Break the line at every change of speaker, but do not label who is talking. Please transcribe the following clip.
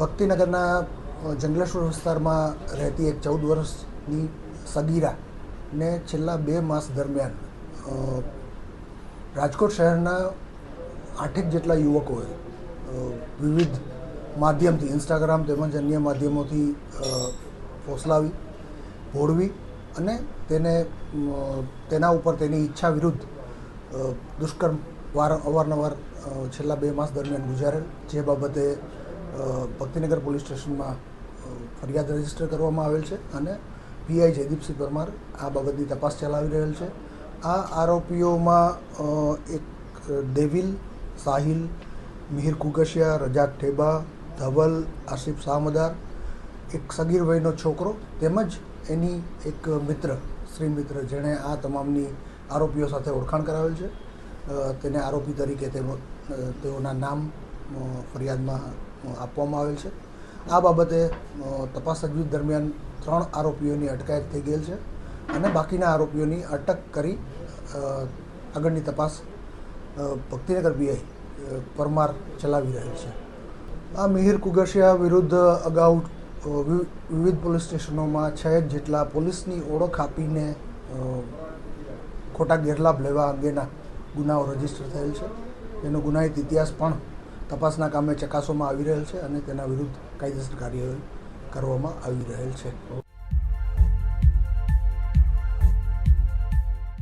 ભક્તિનગરના જંગલેશ્વર વિસ્તારમાં રહેતી એક 14 વર્ષની સગીરાને છેલ્લા 2 માસ દરમિયાન રાજકોટ શહેરના 8 જેટલા યુવકોએ વિવિધ માધ્યમથી ઇન્સ્ટાગ્રામ તેમજ અન્ય માધ્યમોથી ફોસલાવી ભોળવી અને તેના ઉપર તેની ઈચ્છા વિરુદ્ધ દુષ્કર્મ અવારનવાર છેલ્લા 2 માસ દરમિયાન ગુજારેલ, જે બાબતે ભક્તિનગર પોલીસ સ્ટેશનમાં ફરિયાદ રજીસ્ટર કરવામાં આવેલ છે અને પીઆઈ જયદીપસિંહ પરમાર આ બાબતની તપાસ ચલાવી રહેલ છે. આ આરોપીઓમાં એક દેવિલ, સાહિલ, મિહિર કુગશિયા, રજાક ઠેબા, ધવલ, આસિફ શાહમદાર, એક સગીર વયનો છોકરો તેમજ એની એક મિત્ર, શ્રી મિત્ર, જેણે આ તમામની આરોપીઓ સાથે ઓળખાણ કરાવેલ છે. તેને આરોપી તરીકે તેઓના નામ ફરિયાદમાં આપવામાં આવેલ છે. આ બાબતે તપાસ તજવીજ દરમિયાન 3 આરોપીઓની અટકાયત થઈ ગયેલ છે અને બાકીના આરોપીઓની અટક કરી આગળની તપાસ ભક્તિનગર પીઆઈ પરમાર ચલાવી રહેલ છે. આ મિહિર કુગશિયા વિરુદ્ધ અગાઉ વિવિધ પોલીસ સ્ટેશનોમાં 6 જેટલા પોલીસની ઓળખ આપીને ખોટા ગેરલાભ લેવા અંગેના ગુનાઓ રજીસ્ટર થયેલ છે. એનો ગુનાહિત ઇતિહાસ પણ તપાસના કામે ચકાસવામાં આવી રહેલ છે અને તેના વિરુદ્ધ કાયદેસર કાર્યવાહી કરવામાં આવી રહેલ છે.